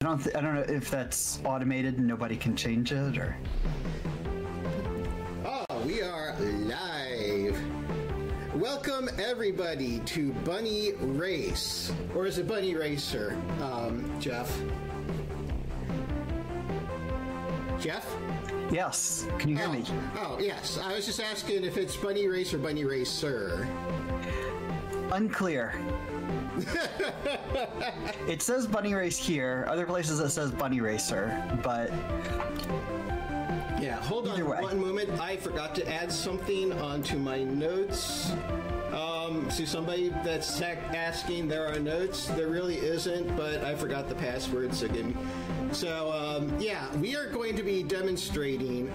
I don't know if that's automated and nobody can change it, or... Oh, we are live. Welcome everybody to Bunny Race, or is it Bunny Racer, Jeff? Jeff? Yes. Can you hear me? Oh, yes. I was just asking if it's Bunny Race or Bunny Racer. Unclear. It says Bunny Race here. Other places it says Bunny Racer, but... Yeah, hold on one moment. I forgot to add something onto my notes. So somebody that's asking, there are notes. There really isn't, but I forgot the password, so give me... So, yeah, we are going to be demonstrating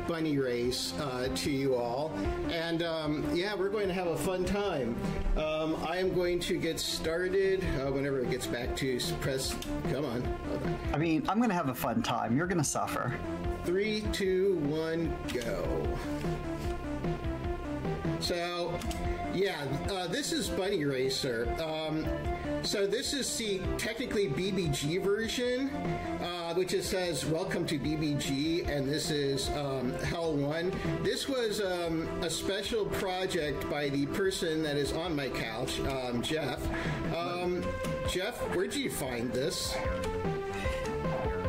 Bunny Race to you all. And, yeah, we're going to have a fun time. I am going to get started whenever it gets back to press... Come on. I mean, I'm going to have a fun time. You're going to suffer. 3, 2, 1, go. So, yeah, this is Bunny Racer. So this is the technically BBG version, which it says "Welcome to BBG," and this is Hell 1. This was a special project by the person that is on my couch, Jeff. Jeff, where'd you find this?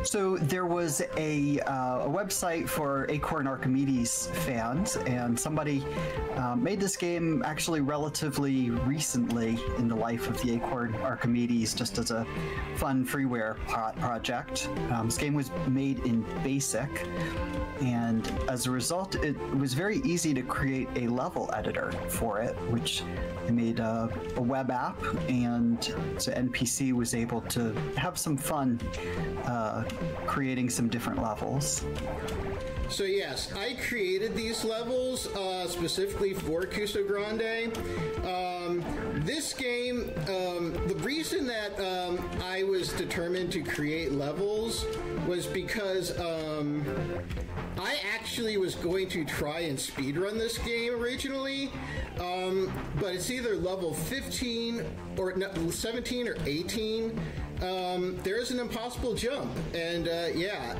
So there was a website for Acorn Archimedes fans, and somebody made this game actually relatively recently in the life of the Acorn Archimedes, just as a fun freeware project. This game was made in BASIC, and as a result, it was very easy to create a level editor for it, which they made a web app, and so NPC was able to have some fun creating some different levels. So yes, I created these levels specifically for Cuso Grande. This game, the reason that I was determined to create levels was because I actually was going to try and speedrun this game originally, but it's either level 15 or 17 or 18. There is an impossible jump, and yeah,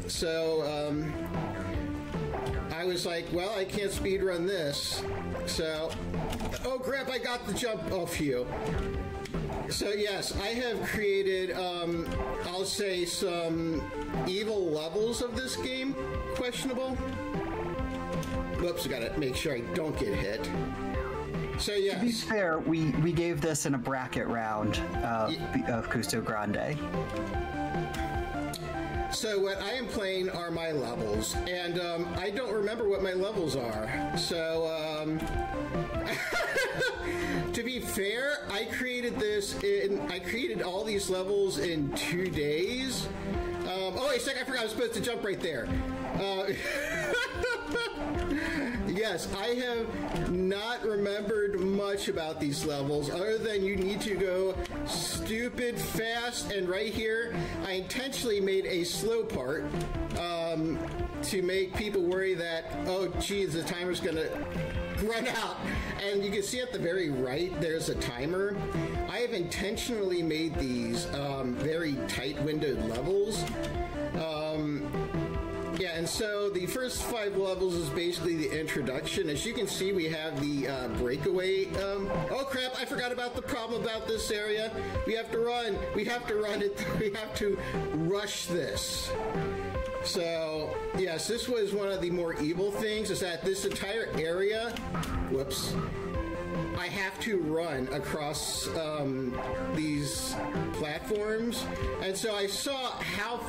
so I was like, well, I can't speedrun this, so, oh crap, I got the jump off you. So yes, I have created, I'll say, some evil levels of this game, questionable. Whoops, I gotta make sure I don't get hit. So yes. To be fair, we gave this in a bracket round of Cuso Grande. So what I am playing are my levels, and I don't remember what my levels are. So to be fair, I created all these levels in 2 days. Oh wait a second, I forgot I was supposed to jump right there. Yes, I have not remembered much about these levels other than you need to go stupid fast, and right here I intentionally made a slow part to make people worry that, oh geez, the timer's gonna run out. And you can see at the very right there's a timer. I have intentionally made these very tight windowed levels. Yeah, and so the first 5 levels is basically the introduction. As you can see, we have the breakaway. Oh crap, I forgot about the problem about this area. We have to run. We have to run it. We have to rush this. So, yes, this was one of the more evil things, is that this entire area, whoops, I have to run across these platforms. And so I saw how...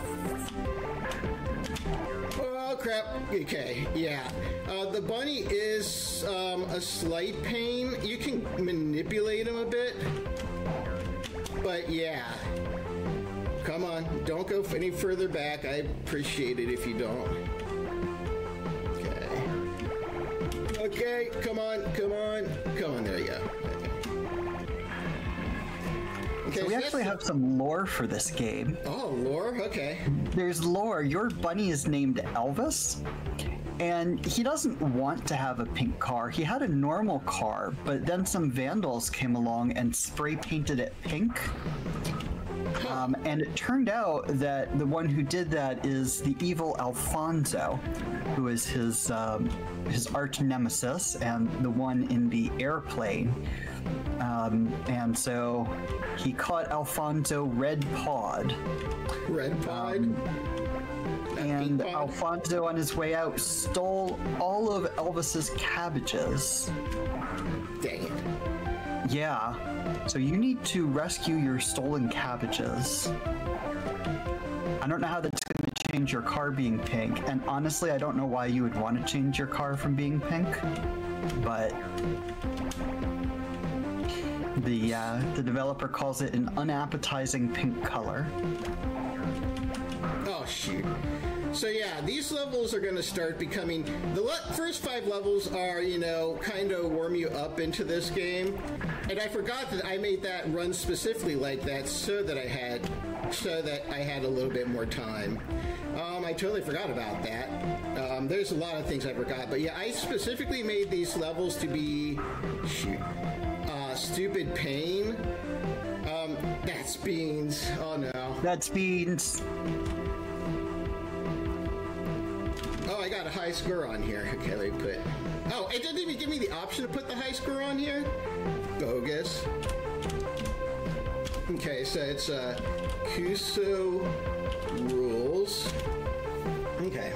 Oh crap, okay, yeah. The bunny is a slight pain. You can manipulate him a bit, but yeah. Come on, don't go any further back. I appreciate it if you don't. Okay. Okay, come on, come on. Come on, there you go. Okay, so we actually have some lore for this game. Oh, lore? Okay. There's lore. Your bunny is named Elvis, and he doesn't want to have a pink car. He had a normal car, but then some vandals came along and spray painted it pink. And it turned out that the one who did that is the evil Alfonso, who is his arch nemesis and the one in the airplane. And so he caught Alfonso red-pawed. Red-pawed? And Alfonso, on his way out, stole all of Elvis's cabbages. Dang it. Yeah. So you need to rescue your stolen cabbages. I don't know how that's going to change your car being pink, and honestly, I don't know why you would want to change your car from being pink, but the developer calls it an unappetizing pink color. Oh, shoot. So yeah, these levels are going to start becoming... The first 5 levels are, kind of warm you up into this game. And I forgot that I made that run specifically like that so that I had a little bit more time. I totally forgot about that. There's a lot of things I forgot. But yeah, I specifically made these levels to be... stupid pain. That's Beans. Oh no. That's Beans. Oh, I got a high score on here. Okay, let me put... Oh, it didn't even give me the option to put the high score on here? Bogus. Okay, so it's Kuso rules. Okay.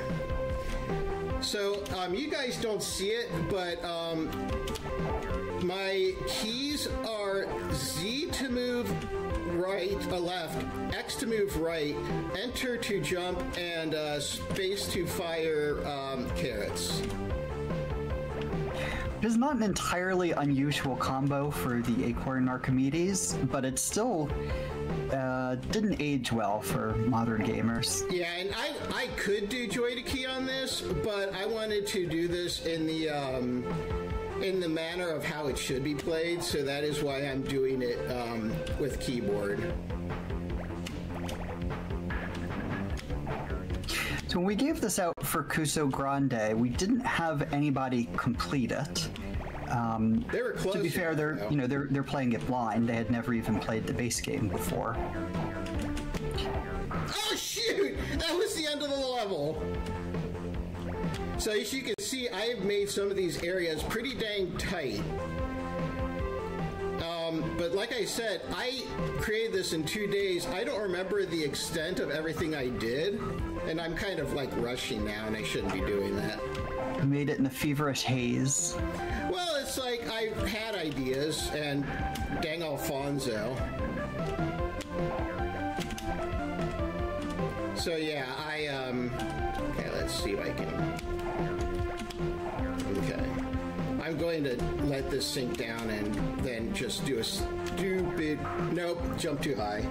So, you guys don't see it, but my keys are Z to move right, left, X to move right, enter to jump, and space to fire carrots. It is not an entirely unusual combo for the Acorn Archimedes, but it still didn't age well for modern gamers. Yeah, and I could do Joy to Key on this, but I wanted to do this in the manner of how it should be played, so that is why I'm doing it with keyboard. So when we gave this out for Kuso Grande, we didn't have anybody complete it. They were close. To be fair, they're playing it blind. They had never even played the base game before. Oh shoot! That was the end of the level. So as you can see, I have made some of these areas pretty dang tight. But like I said, I created this in 2 days. I don't remember the extent of everything I did, and I'm kind of like rushing now, and I shouldn't be doing that. You made it in a feverish haze. Well, it's like I had ideas, and dang Alfonso. So yeah, okay, let's see if I can... Okay. I'm going to let this sink down and then just do a stupid... Nope, jump too high.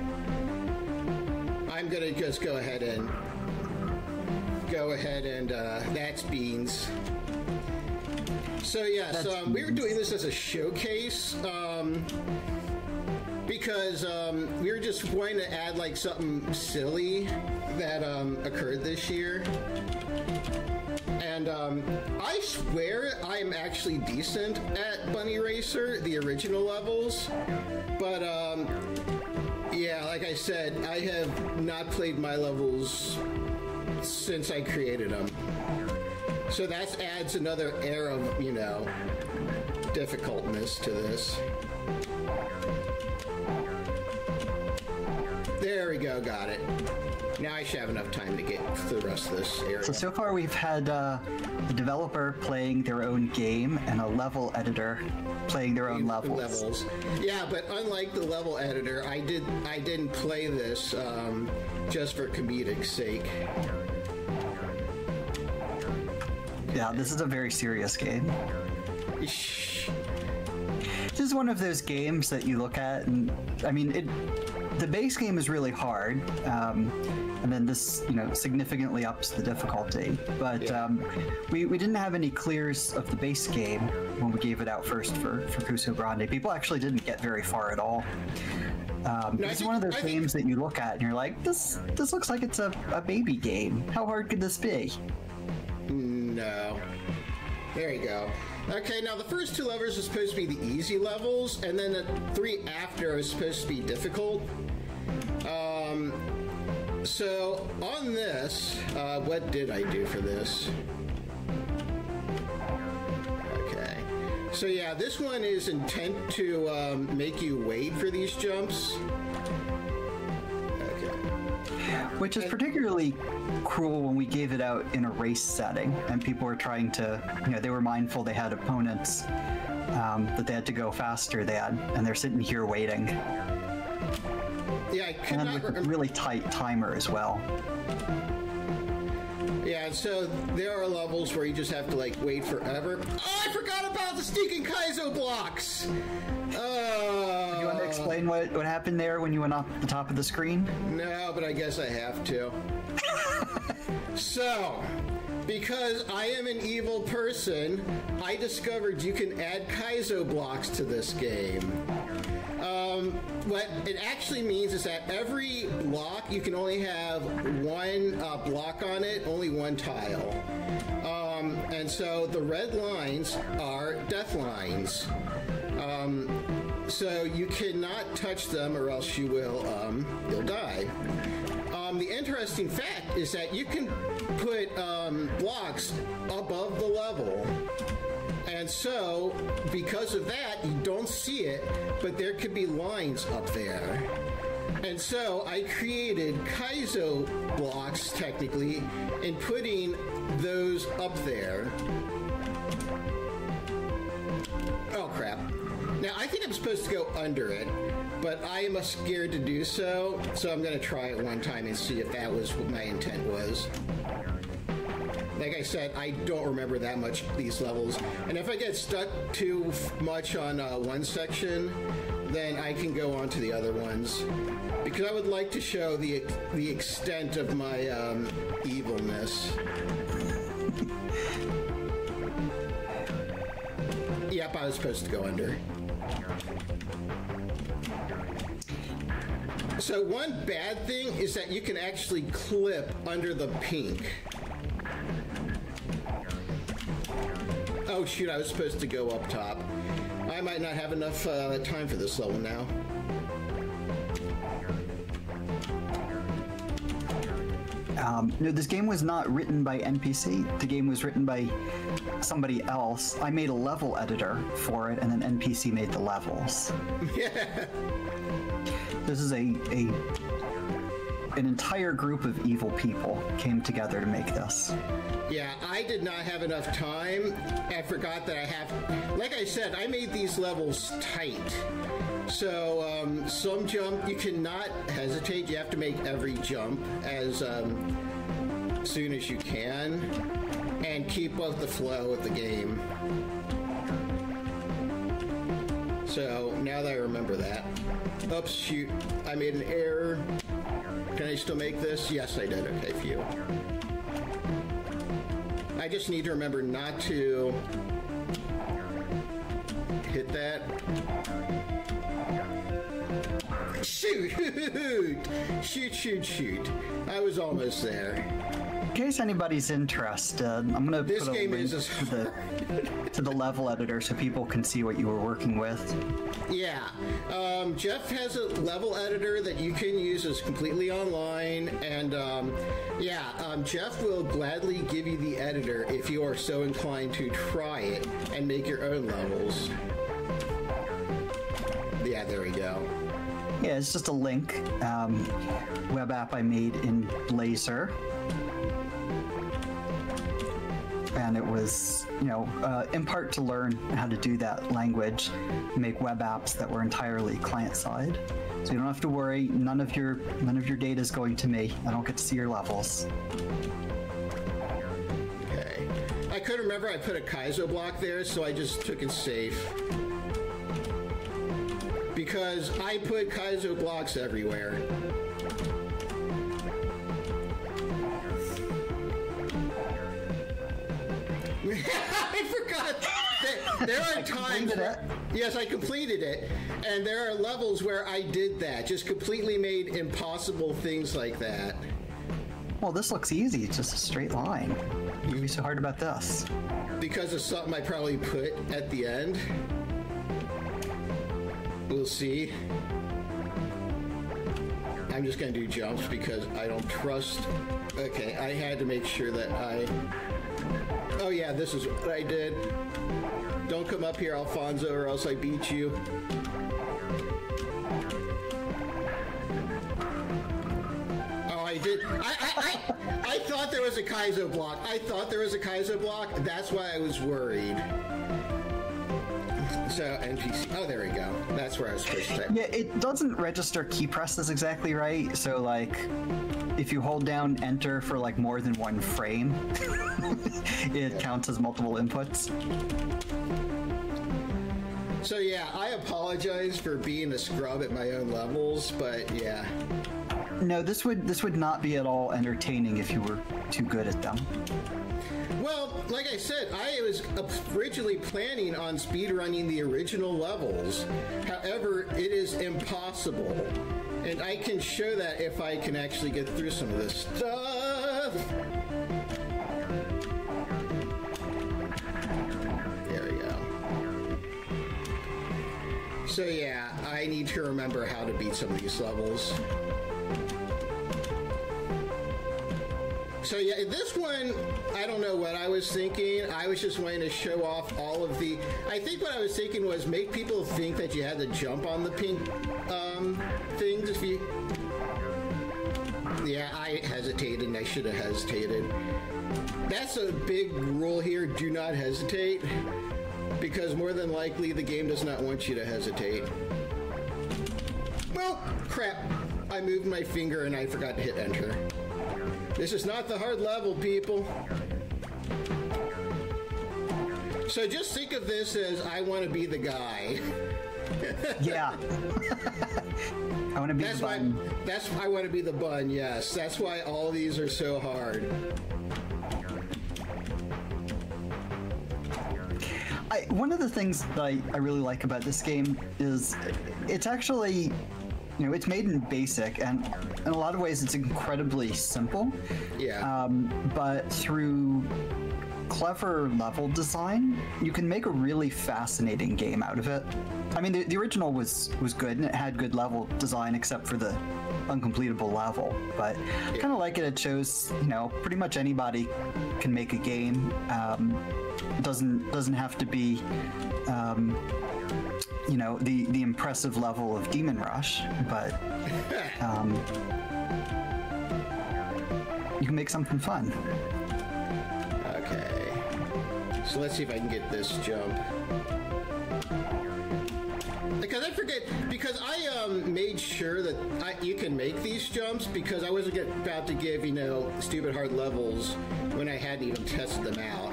I'm going to just go ahead and... that's Beans. So yeah, we were doing this as a showcase, because we were just going to add like something silly that occurred this year. And I swear I'm actually decent at Bunny Racer, the original levels. But yeah, like I said, I have not played my levels since I created them. So that adds another air of, difficultness to this. There we go, got it. Now I should have enough time to get through the rest of this area. So far we've had the developer playing their own game and a level editor playing their own levels. Yeah, but unlike the level editor, I didn't play this just for comedic sake. Yeah, this is a very serious game. This is one of those games that you look at and, the base game is really hard, and then this, significantly ups the difficulty. But we didn't have any clears of the base game when we gave it out first for Kuso Grande. People actually didn't get very far at all. It's one of those games that you look at and you're like, this looks like it's a baby game. How hard could this be? No. There you go. Okay, now the first 2 levels are supposed to be the easy levels, and then the 3 after are supposed to be difficult. So on this, what did I do for this? Okay. So yeah, this one is intent to make you wait for these jumps. Okay. Which is particularly cruel when we gave it out in a race setting, and people were trying to, they were mindful they had opponents that they had to go faster than, and they're sitting here waiting. Yeah, I could And not with a really tight timer as well. Yeah, so there are levels where you just have to like wait forever. Oh, I forgot about the stinking Kaizo blocks. You want to explain what happened there when you went off the top of the screen? No, but I guess I have to. So, because I am an evil person, I discovered you can add Kaizo blocks to this game. What it actually means is that every block, you can only have one block on it, only one tile. And so the red lines are death lines. So you cannot touch them or else you will, you'll die. The interesting fact is that you can put blocks above the level. And so, because of that, you don't see it, but there could be lines up there. And so, I created Kaizo blocks, technically, and putting those up there. Oh, crap. Now, I think I'm supposed to go under it, but I am scared to do so, so I'm going to try it one time and see if that was what my intent was. Like I said, I don't remember that much these levels. And if I get stuck too much on one section, then I can go on to the other ones. Because I would like to show the extent of my evilness. Yep, I was supposed to go under. So one bad thing is that you can actually clip under the pink. Oh shoot, I was supposed to go up top. I might not have enough time for this level now. No, this game was not written by NPC. The game was written by somebody else. I made a level editor for it, and then NPC made the levels. Yeah. This is an entire group of evil people came together to make this. Yeah, I did not have enough time. I forgot that I have... Like I said, I made these levels tight. So, some jump, you cannot hesitate. You have to make every jump as soon as you can. And keep up the flow of the game. So, now that I remember that. Oops, shoot. I made an error. Can I still make this? Yes, I did. Okay, phew. I just need to remember not to hit that. Shoot! Shoot, shoot, shoot. I was almost there. In case anybody's interested, I'm going to put a link to the level editor so people can see what you were working with. Yeah. Jeff has a level editor that you can use. It's completely online. And, Jeff will gladly give you the editor if you are so inclined to try it and make your own levels. Yeah, there we go. Yeah, it's just a link. Web app I made in Blazor. And it was, in part to learn how to do that language, make web apps that were entirely client-side. So you don't have to worry. None of your data is going to me. I don't get to see your levels. Okay. I couldn't remember I put a Kaizo block there, so I just took it safe. Because I put Kaizo blocks everywhere. I forgot that there are times where, yes, I completed it, and there are levels where I did that, just completely made impossible things like that. Well, this looks easy. It's just a straight line. What would be so hard about this? Because of something I probably put at the end. We'll see. I'm just going to do jumps because I don't trust... Okay, I had to make sure that I... Oh yeah, this is what I did. Don't come up here, Alfonso, or else I beat you. Oh, I did. I thought there was a Kaizo block. That's why I was worried. So, NPC. Oh, there we go. That's where I was supposed to type. Yeah, it doesn't register key presses exactly right. So, like, if you hold down Enter for, like, more than one frame, it counts as multiple inputs. So, yeah, I apologize for being a scrub at my own levels, but, yeah. No, this would not be at all entertaining if you were too good at them. Well, like I said, I was originally planning on speedrunning the original levels. However, it is impossible. And I can show that if I can actually get through some of this stuff. There we go. So yeah, I need to remember how to beat some of these levels. So yeah, this one, I don't know what I was thinking. I was just wanting to show off all of the... I think what I was thinking was make people think that you had to jump on the pink things if you... Yeah, I hesitated and I should have hesitated. That's a big rule here, do not hesitate. Because more than likely the game does not want you to hesitate. Well, crap. I moved my finger and I forgot to hit enter. This is not the hard level, people. So just think of this as I want to be the guy. Yeah. I want to be the bun. I want to be the bun, yes. That's why all these are so hard. One of the things that I really like about this game is it's actually... You know, it's made in BASIC, and in a lot of ways it's incredibly simple. Yeah. But through clever level design, you can make a really fascinating game out of it. I mean, the original was good, and it had good level design, except for the uncompletable level. But I kind of like it. It shows, you know, pretty much anybody can make a game. It doesn't have to be... you know, the impressive level of Demon Rush, but you can make something fun. Okay. So let's see if I can get this jump. Because I forget, because I made sure that you can make these jumps because I wasn't about to give, you know, stupid hard levels when I hadn't even tested them out.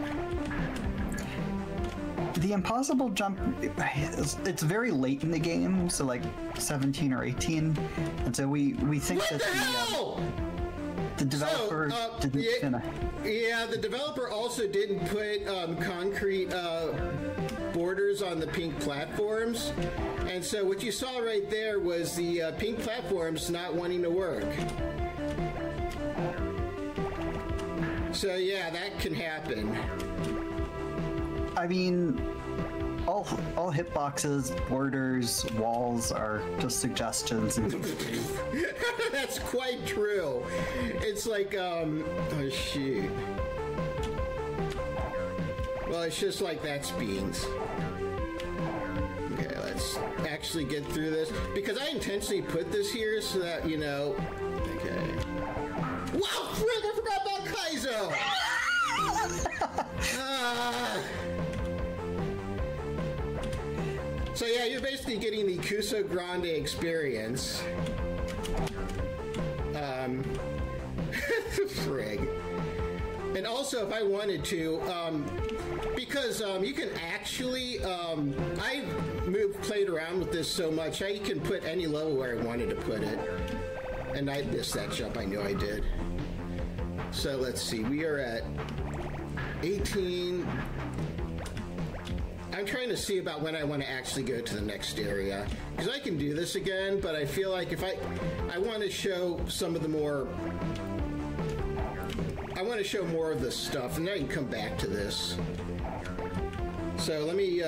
The impossible jump, it's very late in the game, so like 17 or 18, and so we think what that the developer didn't... Yeah, the developer also didn't put concrete borders on the pink platforms, and so what you saw right there was the pink platforms not wanting to work. So yeah, that can happen. I mean, all hitboxes, borders, walls are just suggestions. That's quite true. It's like, oh shoot. Well, it's just like that's beans. Okay, let's actually get through this. Because I intentionally put this here so that, you know... Okay. Wow, frick, I forgot about Kaizo! So yeah, you're basically getting the Kuso Grande experience. Frig. And also, if I wanted to, because you can actually, I played around with this so much, I can put any level where I wanted to put it. And I missed that jump, I know I did. So let's see, we are at 18. I'm trying to see about when I want to actually go to the next area. Because I can do this again, but I feel like if I want to show some of the more... I want to show more of this stuff, and then I can come back to this. So let me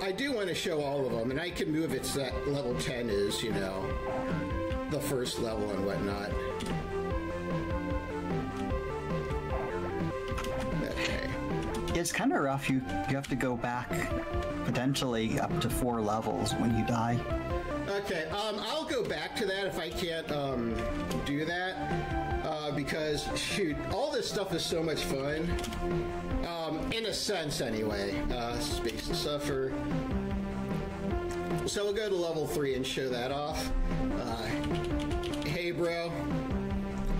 I do want to show all of them, and I can move it so that level 10 is, you know, the first level and whatnot. Okay. It's kind of rough. You have to go back potentially up to 4 levels when you die. Okay, I'll go back to that if I can't do that, because shoot, all this stuff is so much fun, in a sense anyway. Space to suffer. So we'll go to level 3 and show that off. Hey bro,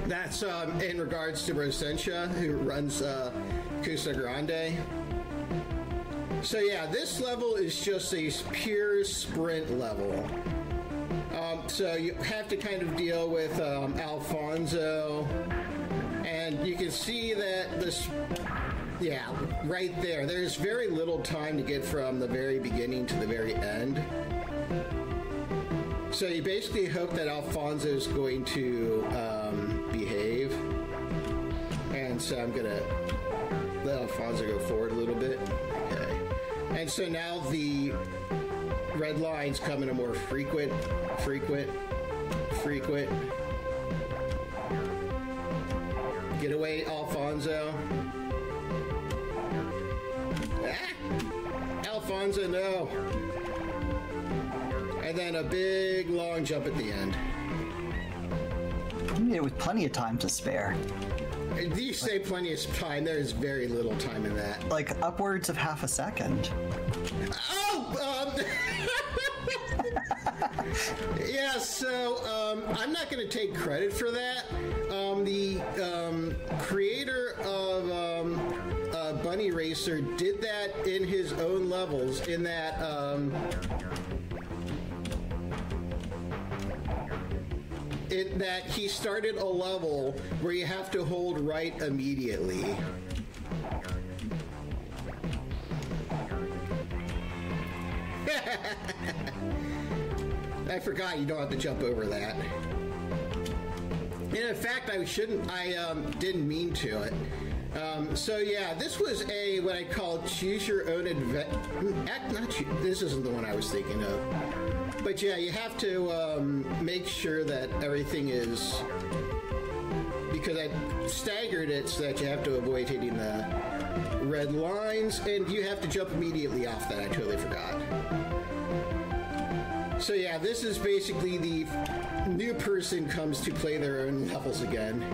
that's in regards to Rosentia, who runs Cusa Grande. So yeah, this level is just a pure sprint level. So you have to kind of deal with Alfonso, and you can see that this, yeah, right there, there's very little time to get from the very beginning to the very end. So you basically hope that Alfonso is going to behave, and so I'm gonna let Alfonso go forward a little bit. Okay. And so now the red lines come in a more frequent. Get away, Alfonso. Ah! Alfonso, no. And then a big long jump at the end. Yeah, with plenty of time to spare. You say plenty of time, there's very little time in that. Like upwards of half a second. Oh! Yeah, so I'm not going to take credit for that. The creator of Bunny Racer did that in his own levels, in that he started a level where you have to hold right immediately. I forgot you don't have to jump over that. And in fact, I didn't mean to it. So yeah, this was what I call choose your own adventure. This isn't the one I was thinking of. But yeah, you have to make sure that everything is, because I staggered it so that you have to avoid hitting the red lines, and you have to jump immediately off that. I totally forgot. So yeah, this is basically the new person comes to play their own levels again.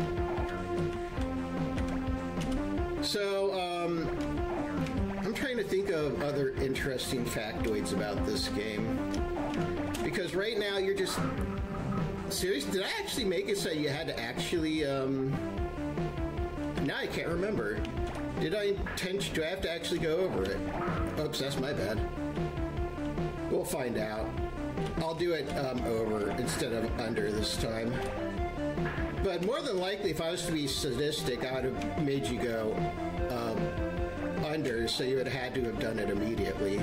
So I'm trying to think of other interesting factoids about this game. Because right now you're just... Seriously, did I actually make it so you had to actually... Now I can't remember. Do I have to actually go over it? Oops, that's my bad. We'll find out. I'll do it over instead of under this time. But more than likely, if I was to be sadistic, I would have made you go under, so you would have had to have done it immediately.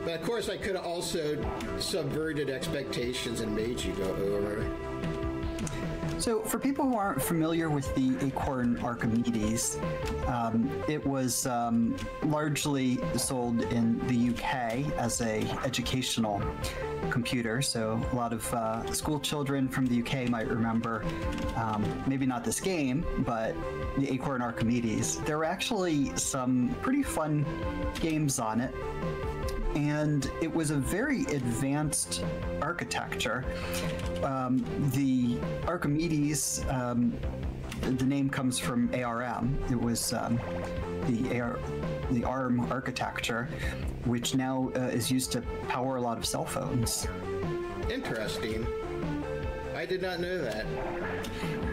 But of course, I could have also subverted expectations and made you go over. So, for people who aren't familiar with the Acorn Archimedes, it was largely sold in the UK as a educational computer. So, a lot of school children from the UK might remember, maybe not this game, but the Acorn Archimedes. There were actually some pretty fun games on it. And it was a very advanced architecture. The Archimedes, the name comes from ARM. It was the ARM architecture, which now is used to power a lot of cell phones. Interesting. I did not know that.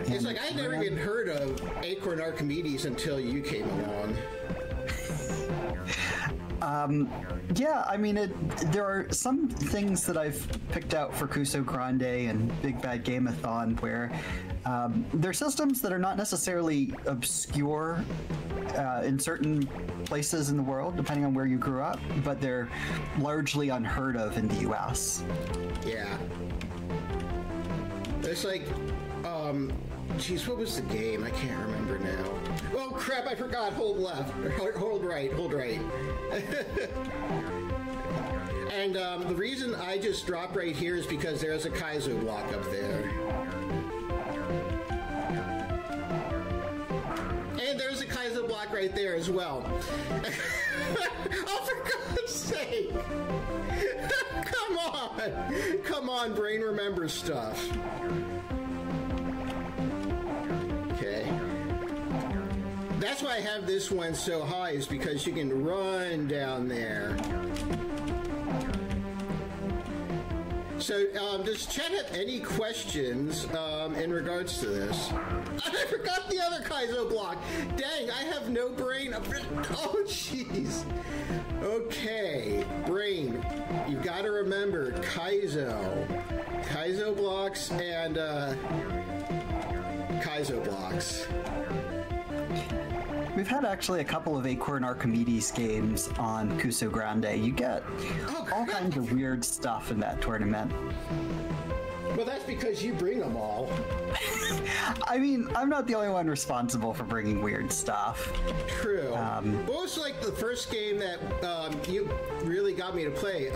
It's like I'd never even heard of Acorn Archimedes until you came along. Yeah, I mean, there are some things that I've picked out for Cuso Grande and Big Bad Game-A-Thon where they're systems that are not necessarily obscure in certain places in the world, depending on where you grew up, but they're largely unheard of in the US. Yeah. It's like, Jeez, what was the game? I can't remember now. Oh, crap, I forgot. Hold left. Hold right. Hold right. And the reason I just dropped right here is because there's a Kaizo block up there. And there's a Kaizo block right there as well. Oh, for God's sake! Come on! Come on, brain remembers stuff. Okay. That's why I have this one so high, is because you can run down there. So, does Chet have any questions in regards to this? I forgot the other Kaizo block. Dang, I have no brain. Oh, jeez. Okay, brain. You've got to remember Kaizo. Kaizo blocks and Kaizo blocks. We've had actually a couple of Acorn Archimedes games on Kuso Grande. You get all kinds of weird stuff in that tournament. Well, that's because you bring them all. I mean, I'm not the only one responsible for bringing weird stuff. True. What was like the first game that you really got me to play?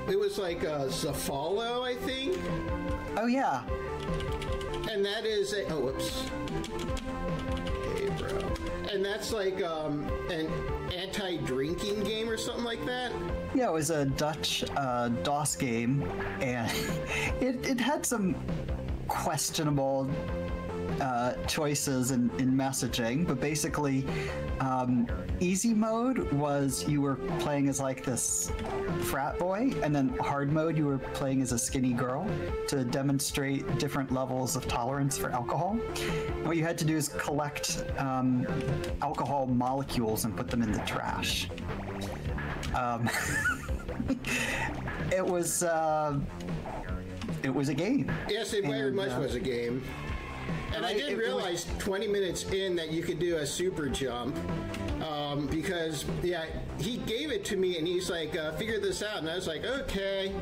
It was like Zafalo, I think. Oh, yeah. And that is a... Oh, whoops. Hey, bro. And that's like an anti-drinking game or something like that? Yeah, it was a Dutch DOS game, and it had some questionable choices in messaging, but basically easy mode was you were playing as like this frat boy, and then hard mode you were playing as a skinny girl to demonstrate different levels of tolerance for alcohol. And what you had to do is collect alcohol molecules and put them in the trash. It was a game. Yes, it very much was a game. And I didn't realize 20 minutes in that you could do a super jump because, yeah, he gave it to me and he's like, figure this out. And I was like, okay.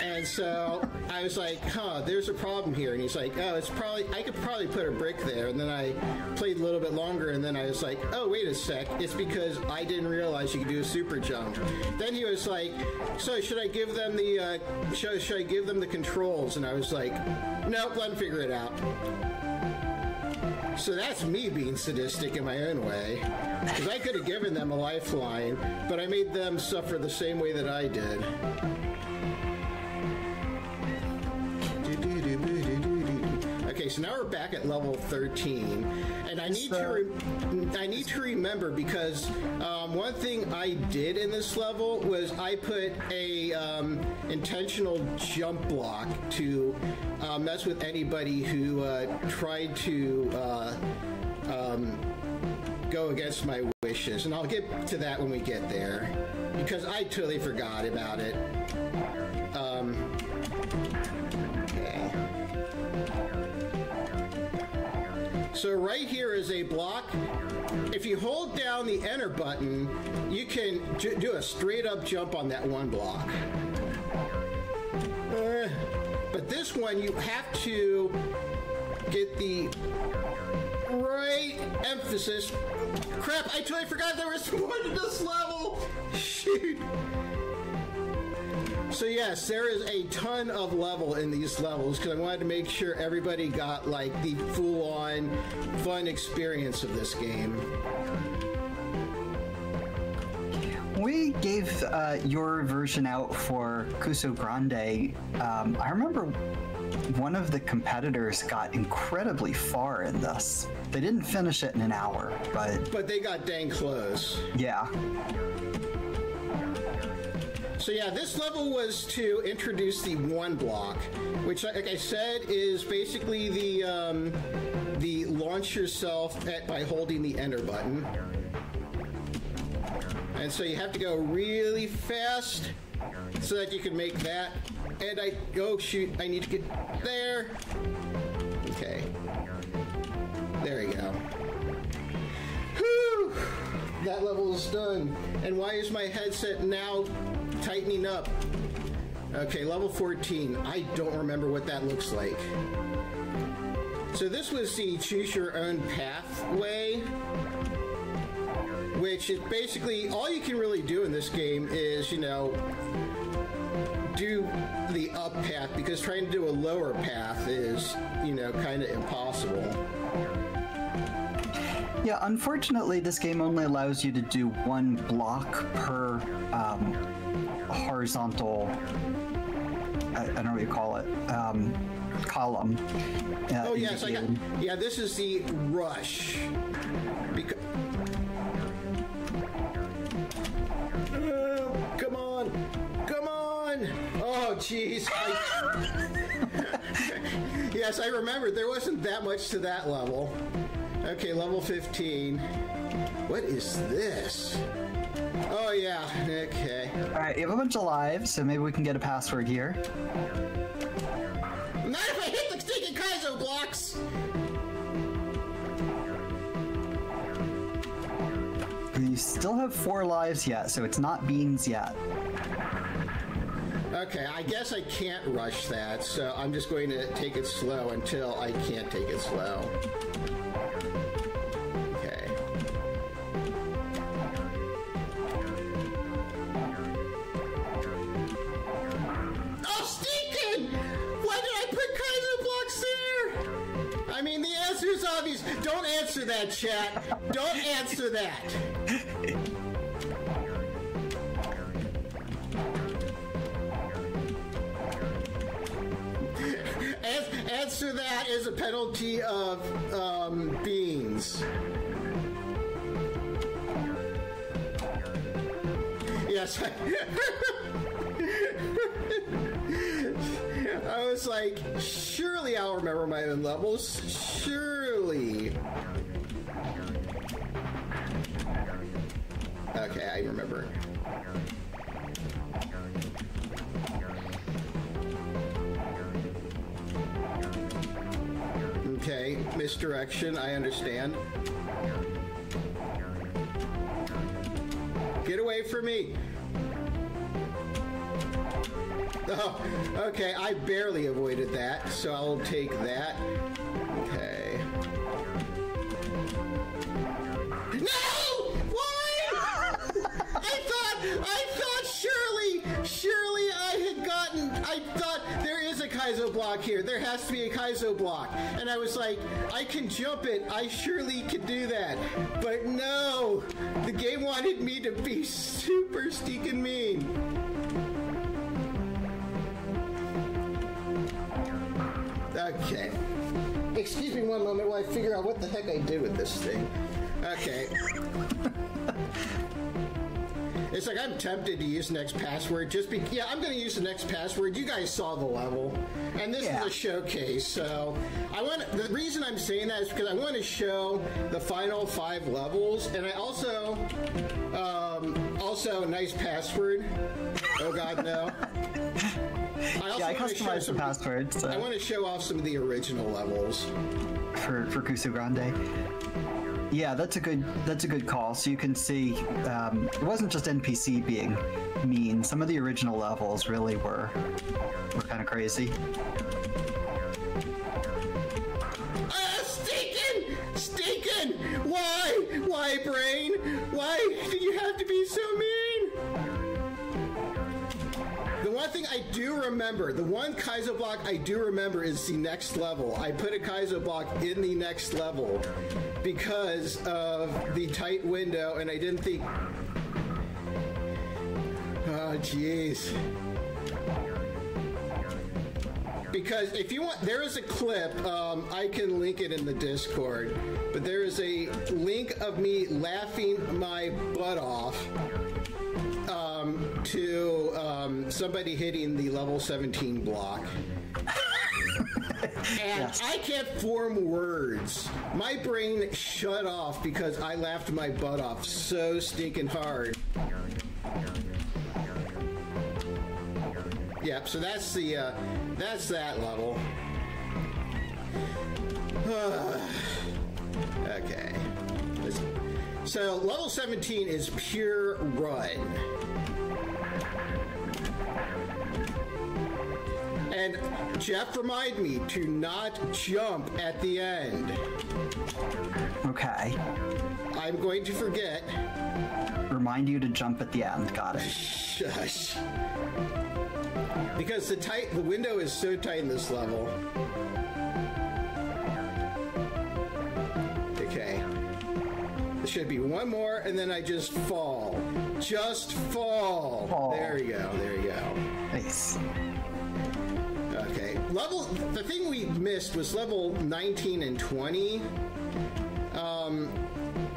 And so I was like, there's a problem here. And he's like, I could probably put a brick there. And then I played a little bit longer and then I was like, oh, wait a sec. It's because I didn't realize you could do a super jump. Then he was like, so should I give them the, should I give them the controls? And I was like, nope, let them figure it out. So that's me being sadistic in my own way. Because I could have given them a lifeline, but I made them suffer the same way that I did. Okay, so now we're back at level 13, and I need to remember because one thing I did in this level was I put a intentional jump block to mess with anybody who tried to go against my wishes, and I'll get to that when we get there because I totally forgot about it. Okay. So right here is a block. If you hold down the enter button, you can do a straight up jump on that one block. But this one, you have to get the right emphasis. Crap, I totally forgot there was one in this level. Shoot. So yes, there is a ton of level in these levels because I wanted to make sure everybody got like the full-on fun experience of this game. We gave your version out for Kuso Grande. I remember one of the competitors got incredibly far in this. They didn't finish it in an hour, but they got dang close. Yeah. So yeah, this level was to introduce the one block, which, like I said, is basically the launch yourself by holding the enter button. And so you have to go really fast so that you can make that. And oh shoot, I need to get there. Okay. There you go. Whew! That level is done. And why is my headset now tightening up? Okay, level 14. I don't remember what that looks like. So this was the choose your own pathway, which is basically all you can really do in this game is, you know, do the up path, because trying to do a lower path is, you know, kind of impossible. Yeah, unfortunately, this game only allows you to do one block per horizontal, I don't know what you call it, column. Oh, yes, yeah, this is the rush. Come on! Come on! Oh, jeez. Yes, I remember. There wasn't that much to that level. Okay, level 15. What is this? Oh, yeah. Okay. All right, you have a bunch of lives, so maybe we can get a password here. Not if I hit the stinking Kaizo blocks! You still have 4 lives yet, so it's not beans yet. Okay, I guess I can't rush that, so I'm just going to take it slow until I can't take it slow. Okay. Oh, stinking! Why did I put Kaizo blocks there? I mean, the answer is obvious. Don't answer that, chat. Don't answer that. Answer that is a penalty of beans. Yes. I was like, surely I'll remember my own levels. Surely. Okay, I remember. Okay, misdirection, I understand. Get away from me! Oh, okay, I barely avoided that, so I'll take that. Okay. No! Why? I thought surely I thought there is a Kaizo block here. There has to be a Kaizo block. And I was like, I can jump it. I surely could do that. But no, the game wanted me to be super stinking mean. Okay. Excuse me one moment while I figure out what the heck I did with this thing. Okay. It's like I'm tempted to use next password yeah, I'm going to use the next password. You guys saw the level, and this is a showcase. So the reason I'm saying that is because I want to show the final 5 levels, and I also nice password. Oh God, no. I customized the password. So. I want to show off some of the original levels for Kusu Grande. Yeah, that's a good call. So you can see it wasn't just NPC being mean. Some of the original levels really were kind of crazy. Stinkin'! Why, brain? Why do you have to be so mean? The one thing I do remember, the one Kaizo block I do remember is the next level. I put a Kaizo block in the next level because of the tight window, and I didn't think... Oh, jeez. Because if you want, there is a clip, I can link it in the Discord, but there is a link of me laughing my butt off to somebody hitting the level 17 block. And I can't form words. My brain shut off because I laughed my butt off so stinking hard. Yep, so that's that level. Okay. So level 17 is pure run. And Jeff reminded me to not jump at the end. Okay. I'm going to forget. Remind you to jump at the end. Got it. Shush. Because the window is so tight in this level. Okay. There should be one more, and then I just fall. Just fall. Oh. There you go. There you go. Nice. Okay. The thing we missed was level 19 and 20.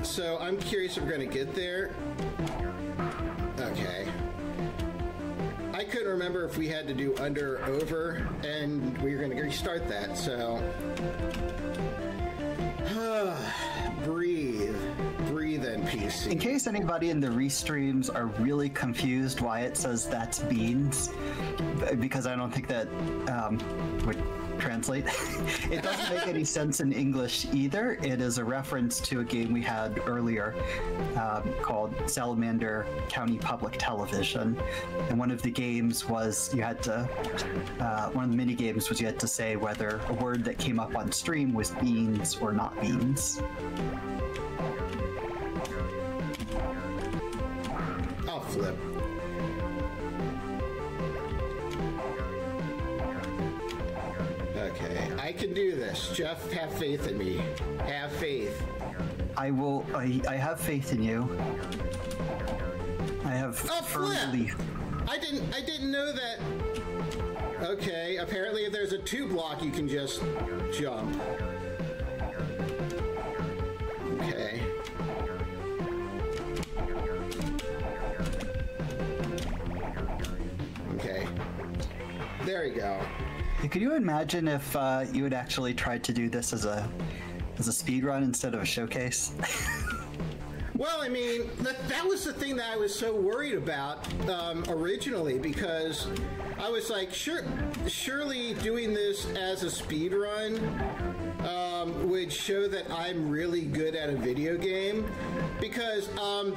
So I'm curious if we're going to get there. Okay. I couldn't remember if we had to do under or over, and we were going to restart that, so... Breathe. Breathe, NPC. In case anybody in the restreams are really confused why it says that's beans, because I don't think that would translate. It doesn't make any sense in English either. It is a reference to a game we had earlier called Salamander County Public Television. And one of the games was you had to, one of the mini games was you had to say whether a word that came up on stream was beans or not beans. I'll flip. Okay, I can do this. Jeff, have faith in me. Have faith. I will. I have faith in you. I have firm belief. I didn't know that. Okay, apparently if there's a 2-block, you can just jump. Okay. Okay. There you go. Could you imagine if you had actually tried to do this as a speed run instead of a showcase? Well, I mean, that was the thing that I was so worried about originally, because I was like, surely doing this as a speed run would show that I'm really good at a video game, because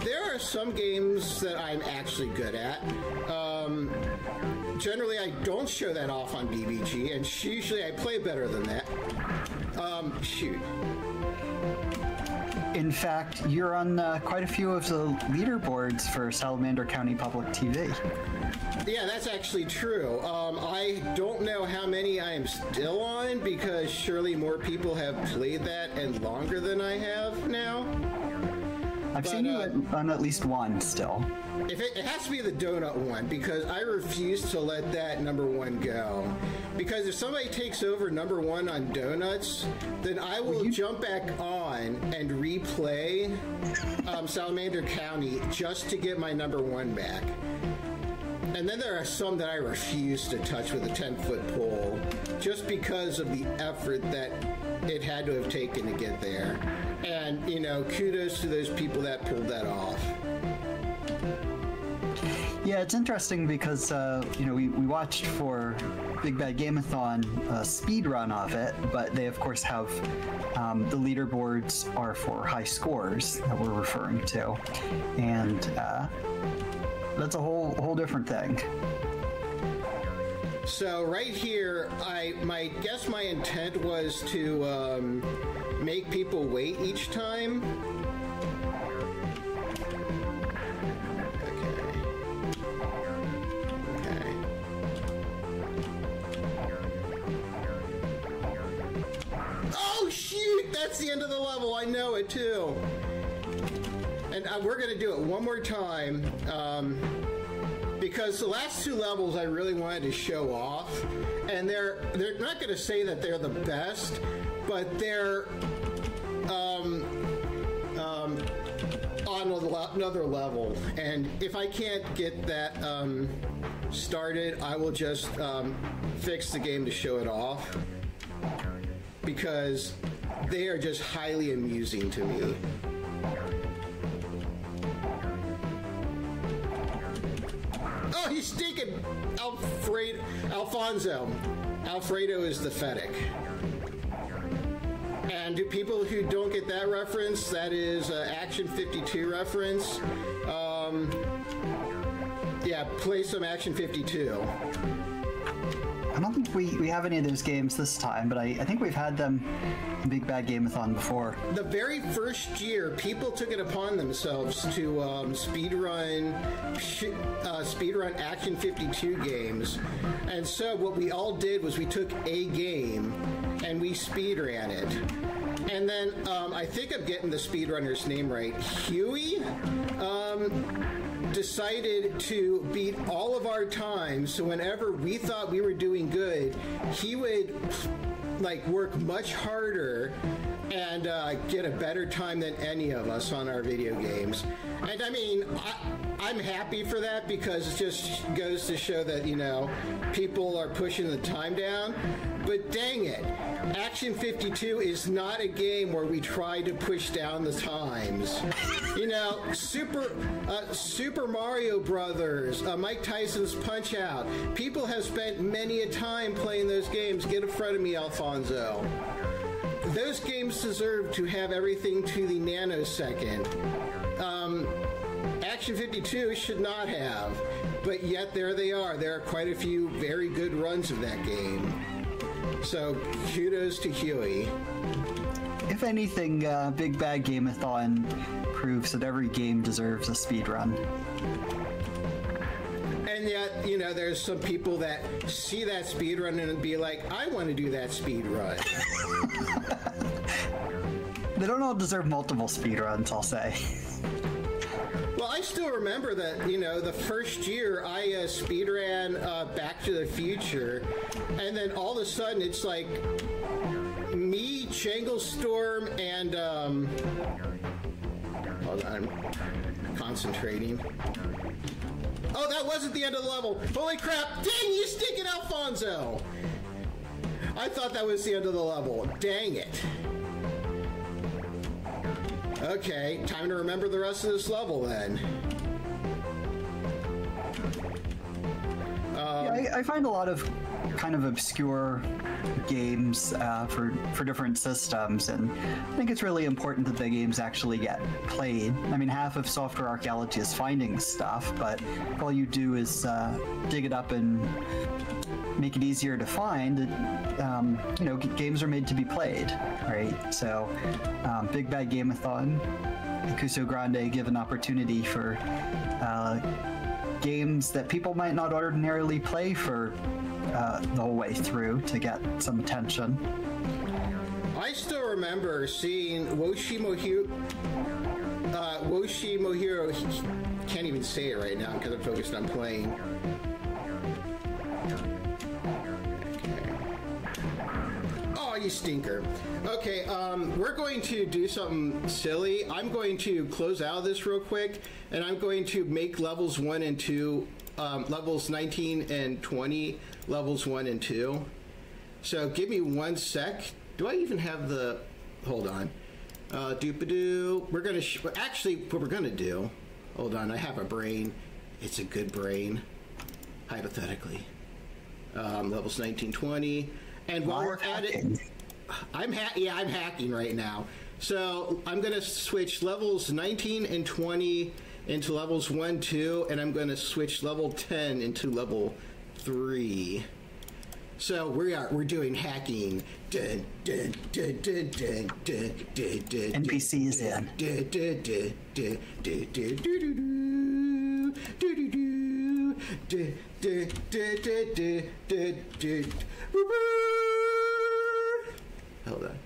there are some games that I'm actually good at. Generally, I don't show that off on BBG, and usually I play better than that. Shoot. In fact, you're on quite a few of the leaderboards for Salamander County Public TV. Yeah, that's actually true. I don't know how many I am still on, because surely more people have played that and longer than I have now. I've seen you on at least one still. If it has to be the donut one, because I refuse to let that #1 go. Because if somebody takes over #1 on donuts, then I will jump back on and replay Salamander County just to get my #1 back. And then there are some that I refuse to touch with a 10-foot pole, just because of the effort that it had to have taken to get there. And, you know, kudos to those people that pulled that off. Yeah, it's interesting because, you know, we watched for Big Bad Game-A-Thon a speed run of it, but they, of course, have the leaderboards are for high scores that we're referring to. And that's a whole different thing. So right here, my intent was to make people wait each time. Okay. Oh shoot! That's the end of the level. I know it too. And we're gonna do it one more time. Because the last 2 levels I really wanted to show off, and they're not going to say that they're the best, but they're on another level. And if I can't get that started, I will just fix the game to show it off, because they are just highly amusing to me. Oh, he's stinking! Alfonso. Alfredo is the Fennec. And to people who don't get that reference, that is Action 52 reference. Yeah, play some Action 52. I don't think we have any of those games this time, but I think we've had them in Big Bad Game-A-Thon before. The very first year, people took it upon themselves to speedrun Action 52 games. And so what we all did was we took a game and we speedran it. And then I think I'm getting the speedrunner's name right. Huey decided to beat all of our times, so whenever we thought we were doing good, he would work much harder and get a better time than any of us on our video games. And I mean, I'm happy for that, because it just goes to show that, people are pushing the time down. But dang it, Action 52 is not a game where we try to push down the times. Super Mario Brothers, Mike Tyson's Punch-Out. People have spent many a time playing those games. Get in front of me, Alfonso. Those games deserve to have everything to the nanosecond. Action 52 should not have, but yet there they are. There are quite a few very good runs of that game. So kudos to Huey. If anything, Big Bad Game-A-Thon proves that every game deserves a speed run. And yet, there's some people that see that speed run and be like, I want to do that speed run. They don't all deserve multiple speed runs, I'll say. Well, I still remember that, the first year I speedran Back to the Future, and then all of a sudden it's like me, Changlestorm, and hold on, I'm concentrating. Oh, that wasn't the end of the level. Holy crap! Dang, you stinking Alfonso! I thought that was the end of the level. Dang it. Okay, time to remember the rest of this level then. I find a lot of kind of obscure games for different systems, and I think it's really important that the games actually get played. I mean, half of software archaeology is finding stuff, but if all you do is dig it up and make it easier to find, games are made to be played, right? So Big Bad Game-A-Thon, Cuso Grande give an opportunity for games that people might not ordinarily play for the whole way through to get some attention. I still remember seeing Woshi Mohiro, can't even say it right now because I'm focused on playing. You stinker. Okay, we're going to do something silly. I'm going to close out of this real quick, and I'm going to make levels 1 and 2, levels 19 and 20, levels 1 and 2. So give me 1 sec. Do I even have the... Hold on. Doop-a-doo. We're going to... Actually, what we're going to do... Hold on, I have a brain. It's a good brain. Hypothetically. Levels 19, 20... And while we're at it, I'm hacking right now. So I'm going to switch levels 19 and 20 into levels 1, 2, and I'm going to switch level 10 into level 3. So we're doing hacking. NPC is in. Hold on.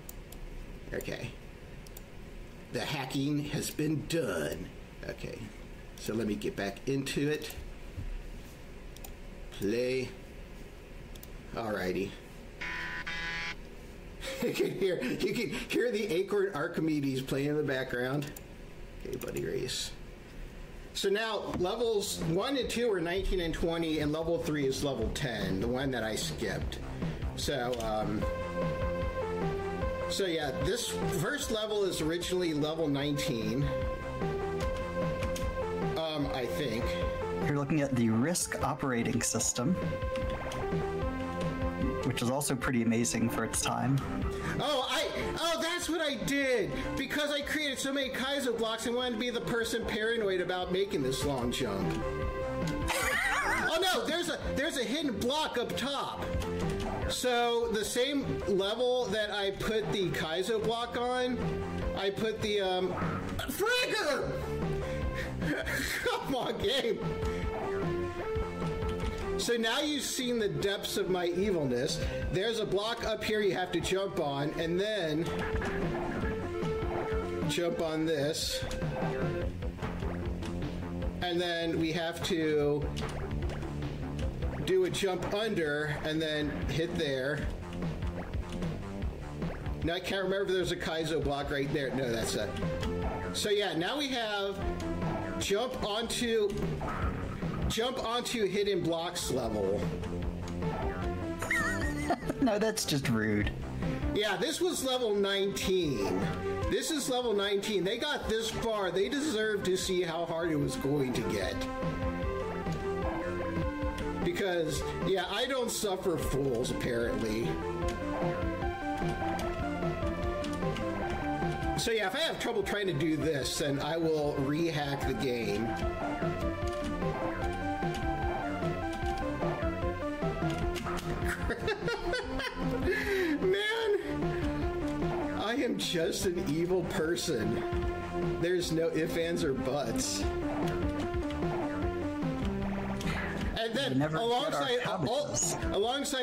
Okay. The hacking has been done. Okay. So let me get back into it. Play. Alrighty. You can hear the Acorn Archimedes playing in the background. Okay, Buddy Race. So now levels 1 and 2 are 19 and 20, and level 3 is level 10, the one that I skipped. So yeah, this first level is originally level 19. I think. You're looking at the RISC operating system, which is also pretty amazing for its time. Oh, that's what I did! Because I created so many Kaizo blocks, I wanted to be the person paranoid about making this long jump. Oh no, there's a hidden block up top. So the same level that I put the Kaizo block on, I put the Frigger! Come on, game. So now you've seen the depths of my evilness. There's a block up here you have to jump on, and then jump on this. And then we have to do a jump under and then hit there. Now I can't remember if there's a Kaizo block right there. No, that's it. So yeah, now we have jump onto hidden blocks level. No, that's just rude. Yeah, this was level 19. This is level 19. They got this far. They deserve to see how hard it was going to get. Because, yeah, I don't suffer fools, apparently. So yeah, if I have trouble trying to do this, then I will rehack the game. Man, I am just an evil person. There's no ifs, ands, or buts. And then alongside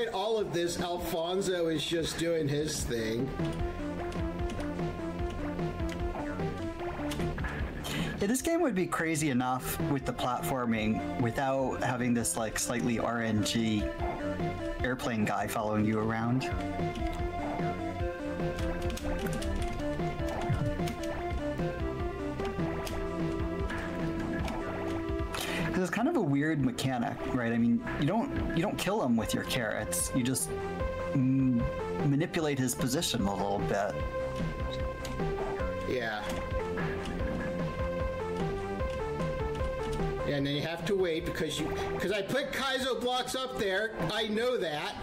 all of this, Alfonso is just doing his thing. Yeah, this game would be crazy enough with the platforming without having this like slightly RNG airplane guy following you around. It's kind of a weird mechanic, right? I mean, you don't kill him with your carrots. You just manipulate his position a little bit. Yeah. And then you have to wait because I put Kaizo blocks up there. I know that.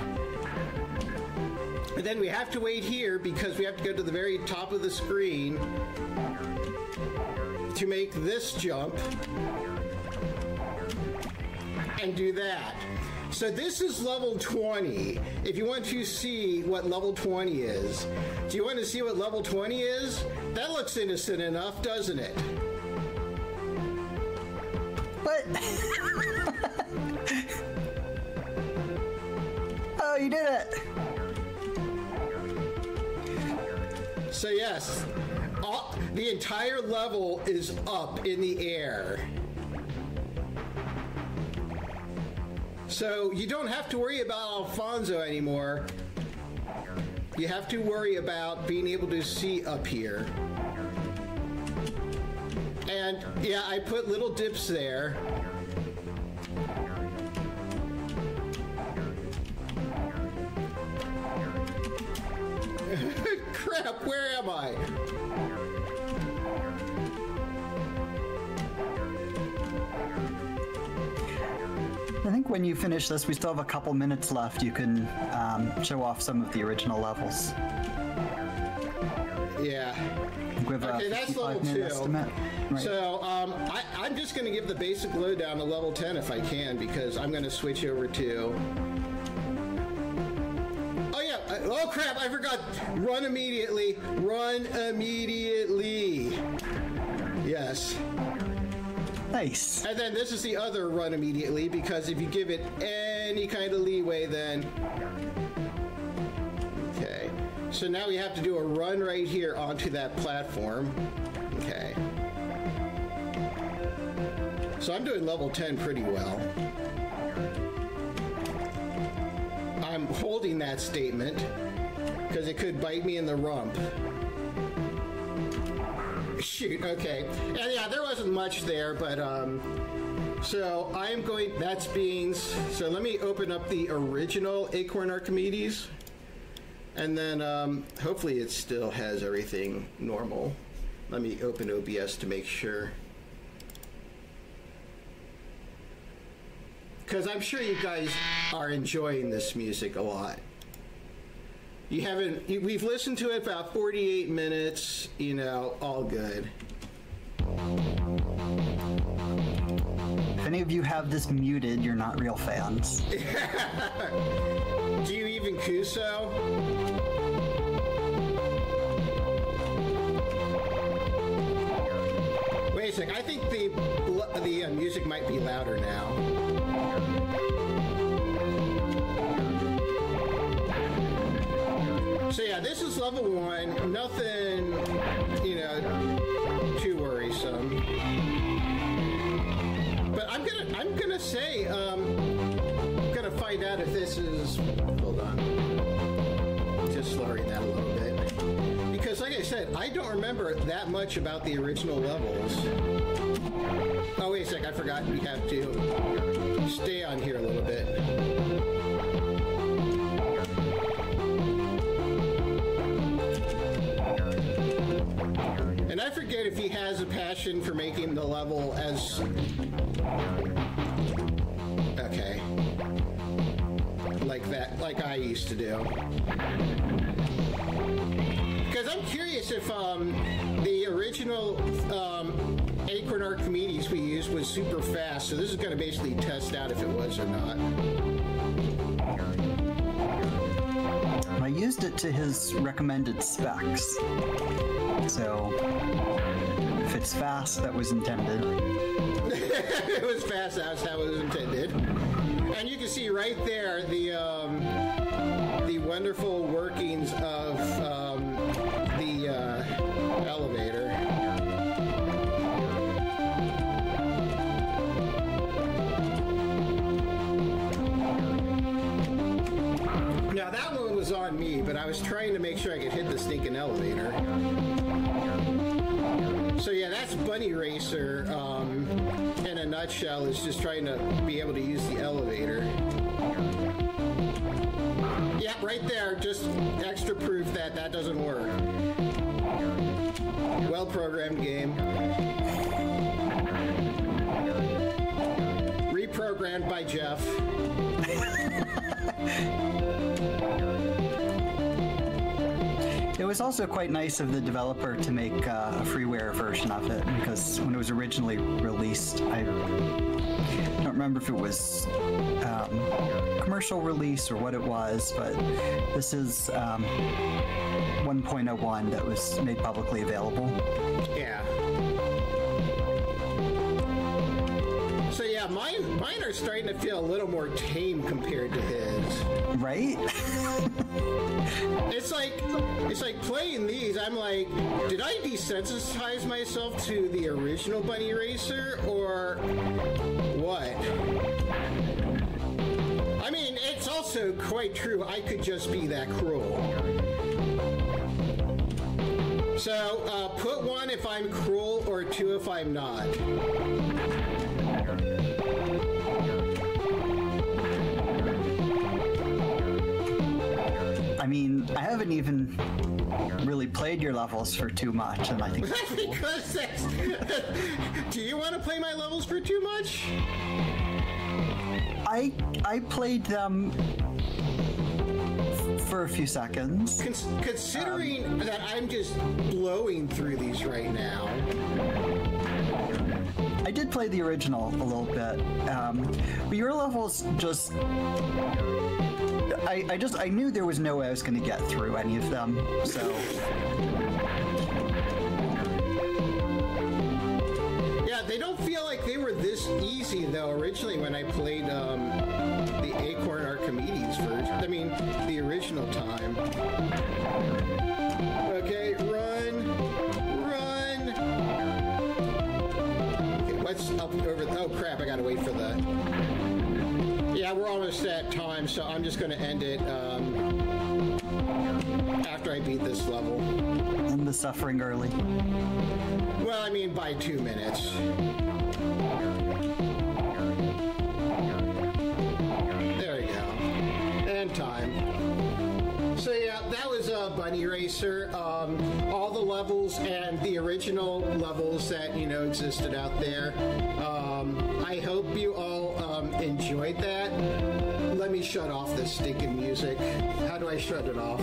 And then we have to wait here because we have to go to the very top of the screen to make this jump and do that. So this is level 20. If you want to see what level 20 is, do you want to see what level 20 is? That looks innocent enough, doesn't it? What? Oh, you did it! So yes, the entire level is up in the air. So you don't have to worry about Alfonso anymore. You have to worry about being able to see up here. And yeah, I put little dips there. Crap, where am I? I think when you finish this, we still have a couple minutes left. You can show off some of the original levels. Yeah. Okay, that's level 2. Estimate. Right. So I'm just going to give the basic lowdown to level 10 if I can, because I'm going to switch over to... Oh yeah, oh crap, I forgot. Run immediately. Run immediately. Yes. Nice. And then this is the other run immediately, because if you give it any kind of leeway, then... Okay. So now we have to do a run right here onto that platform. Okay. So I'm doing level 10 pretty well. I'm holding that statement because it could bite me in the rump. Shoot, okay. And yeah, there wasn't much there, but so I'm going, that's beans. So let me open up the original Acorn Archimedes. And then hopefully it still has everything normal. Let me open OBS to make sure. Because I'm sure you guys are enjoying this music a lot. We've listened to it about 48 minutes, all good. If any of you have this muted, you're not real fans. Do you even Kuso? Wait a sec, I think the music might be louder now. So yeah, this is level 1. Nothing, too worrisome. But I'm gonna say, I'm gonna find out if this is. Hold on. Just lowering that a little bit. Because like I said, I don't remember that much about the original levels. Oh, wait a sec, I forgot we have to stay on here a little bit. And I forget if he has a passion for making the level as... Okay. Like that, like I used to do. Because I'm curious if the original Acorn Archimedes we used was super fast, so this is going to basically test out if it was or not. I used it to his recommended specs. So, if it's fast, that was intended. It was fast, that's how it was intended. And you can see right there the wonderful workings of the elevator. Now that one was on me, but I was trying to make sure I could hit the stinking elevator. So yeah, that's Bunny Racer in a nutshell, is just trying to be able to use the elevator. Yep, right there, just extra proof that that doesn't work. Well-programmed game. Reprogrammed by Jeff. It was also quite nice of the developer to make a freeware version of it, because when it was originally released, I don't remember if it was commercial release or what it was, but this is 1.01 that was made publicly available. Yeah. So yeah, mine are starting to feel a little more tame compared to his. Right? It's like playing these, I'm like, did I desensitize myself to the original Bunny Racer, or what? I mean, it's also quite true, I could just be that cruel. So, put 1 if I'm cruel, or 2 if I'm not. I mean, I haven't even really played your levels for too much, and I think that's cool. Because that's... Do you want to play my levels for too much? I played them for a few seconds. Considering that I'm just blowing through these right now. I did play the original a little bit, but your levels just... I knew there was no way I was going to get through any of them, so... Yeah, they don't feel like they were this easy, though, originally when I played the Acorn Archimedes version. I mean, the original time. Okay, run! Okay, what's up over... Oh, crap, I gotta wait for the... Yeah, we're almost at time, so I'm just going to end it after I beat this level. End the suffering early. Well, I mean, by 2 minutes. There you go. And time. So yeah, that was Bunny Racer. All the levels and the original levels that, existed out there. I hope you all enjoyed that. Let me shut off this stinking music. How do I shut it off?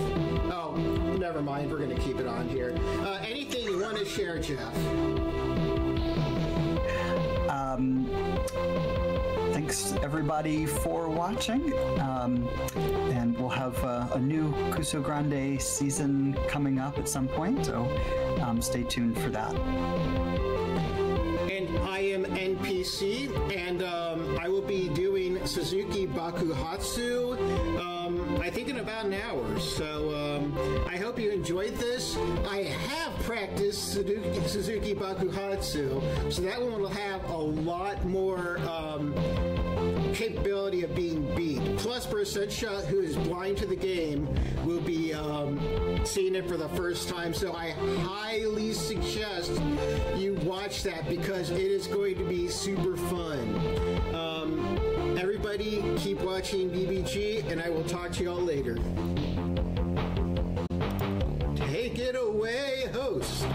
Oh, never mind. We're going to keep it on here. Anything you want to share, Jeff? thanks everybody for watching. And we'll have a new Kuso Grande season coming up at some point, so stay tuned for that. And I am NPC, and I will be doing Suzuki Bakuhatsu, I think in about an hour. So I hope you enjoyed this. I have practiced Suzuki Bakuhatsu, so that one will have a lot more capability of being beat. Plus, Bersetcha, who is blind to the game, will be seeing it for the first time. So I highly suggest you watch that because it is going to be super fun. Everybody, keep watching BBG, and I will talk to you all later. Take it away, host.